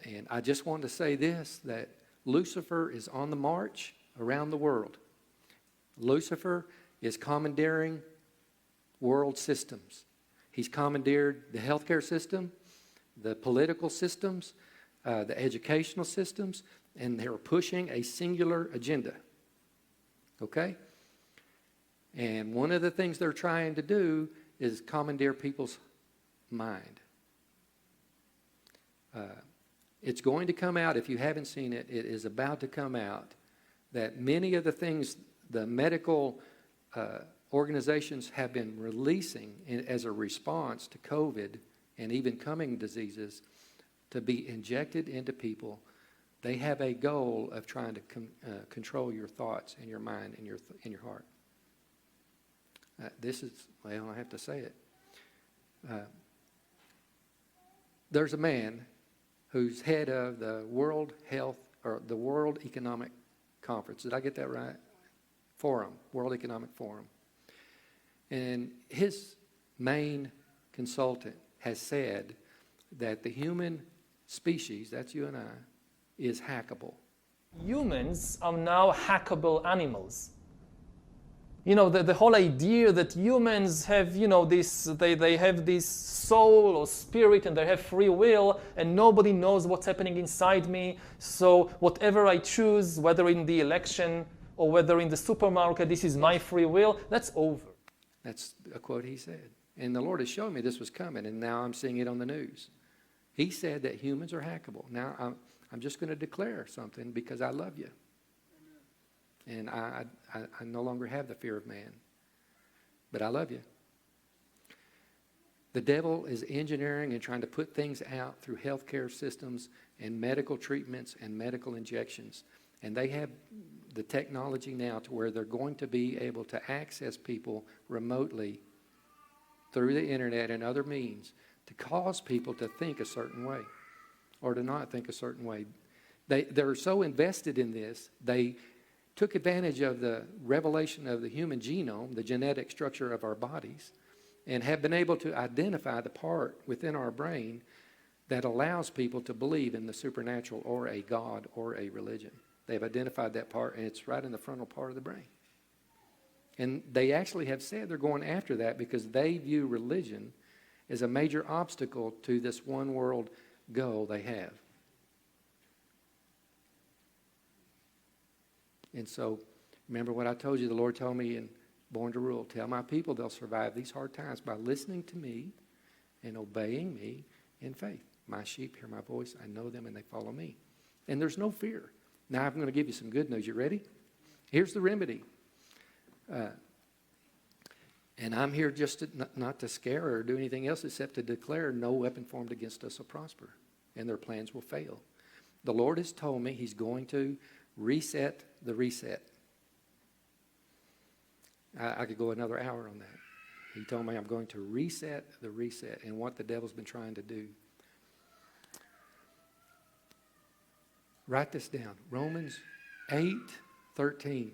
And I just wanted to say this, that Lucifer is on the march around the world. Lucifer is commandeering world systems. He's commandeered the healthcare system, the political systems, the educational systems, and they're pushing a singular agenda. Okay? And one of the things they're trying to do is commandeer people's mind. It's going to come out, if you haven't seen it, it is about to come out, that many of the things the medical organizations have been releasing as a response to COVID and even coming diseases to be injected into people, they have a goal of trying to control your thoughts and your mind and your heart. This is, well, I have to say it. There's a man who's head of the World Health, or the World Economic Conference. Did I get that right? Forum, World Economic Forum. And his main consultant has said that the human species, that's you and I, is hackable. Humans are now hackable animals. You know, the whole idea that humans have, you know, they have this soul or spirit and they have free will and nobody knows what's happening inside me. So whatever I choose, whether in the election or whether in the supermarket, this is my free will, that's over. That's a quote he said. And the Lord has shown me this was coming, and now I'm seeing it on the news. He said that humans are hackable. Now I'm just going to declare something because I love you. And I no longer have the fear of man. But I love you. The devil is engineering and trying to put things out through healthcare systems and medical treatments and medical injections. And they have the technology now to where they're going to be able to access people remotely through the internet and other means to cause people to think a certain way or to not think a certain way. They're so invested in this, they took advantage of the revelation of the human genome, the genetic structure of our bodies, and have been able to identify the part within our brain that allows people to believe in the supernatural or a God or a religion. They've identified that part, and it's right in the frontal part of the brain. And they actually have said they're going after that because they view religion as a major obstacle to this one world goal they have. And so, remember what I told you, the Lord told me in Born to Rule, tell my people they'll survive these hard times by listening to me and obeying me in faith. My sheep hear my voice, I know them, and they follow me. And there's no fear. Now I'm going to give you some good news. You ready? Here's the remedy. And I'm here just to, not to scare or do anything else except to declare no weapon formed against us will prosper, and their plans will fail. The Lord has told me He's going to reset the reset. I could go another hour on that. He told me I'm going to reset the reset and what the devil's been trying to do. Write this down. Romans 8:13.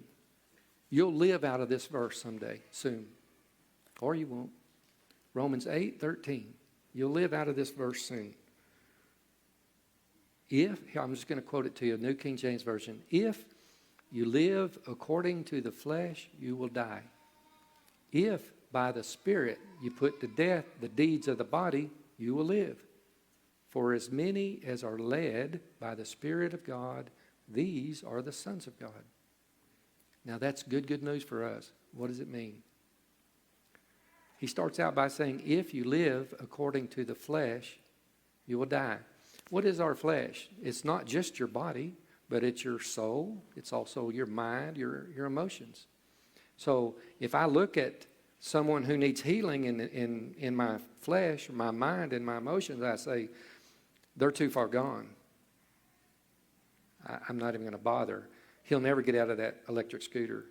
You'll live out of this verse someday, soon. Or you won't. Romans 8:13. You'll live out of this verse soon. I'm just going to quote it to you, New King James Version. If you live according to the flesh, you will die. If by the Spirit you put to death the deeds of the body, you will live. For as many as are led by the Spirit of God, these are the sons of God. Now that's good news for us. What does it mean? He starts out by saying, if you live according to the flesh, you will die. What is our flesh? It's not just your body, but it's your soul. It's also your mind, your emotions. So if I look at someone who needs healing in my flesh, my mind, and my emotions, I say, they're too far gone. I'm not even going to bother. He'll never get out of that electric scooter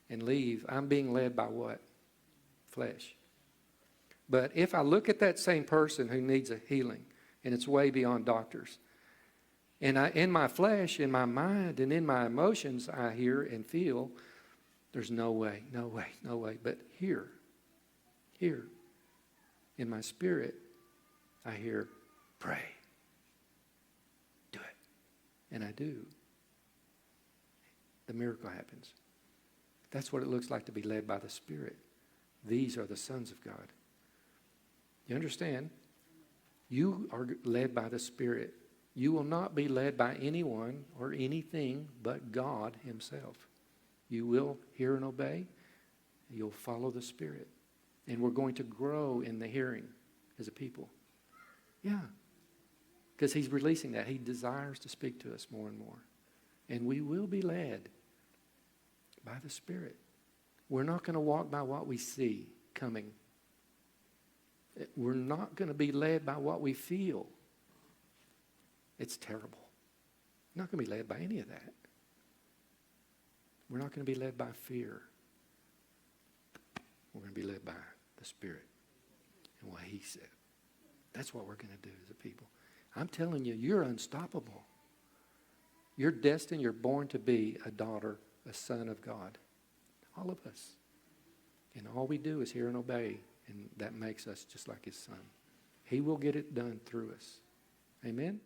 and leave. I'm being led by what? Flesh. But if I look at that same person who needs a healing, and it's way beyond doctors, and in my flesh, in my mind, and in my emotions, I hear and feel, there's no way. But here, in my spirit, I hear, pray. and I do, the miracle happens. That's what it looks like to be led by the Spirit. These are the sons of God. You understand? You are led by the Spirit. You will not be led by anyone or anything but God himself. You will hear and obey. You'll follow the Spirit. And we're going to grow in the hearing as a people. Yeah. Because he's releasing that. He desires to speak to us more and more. And we will be led by the Spirit. We're not going to walk by what we see coming. We're not going to be led by what we feel. It's terrible. We're not going to be led by any of that. We're not going to be led by fear. We're going to be led by the Spirit and what he said. That's what we're going to do as a people. I'm telling you, you're unstoppable. You're destined, you're born to be a daughter, a son of God. All of us. And all we do is hear and obey, and that makes us just like his son. He will get it done through us. Amen?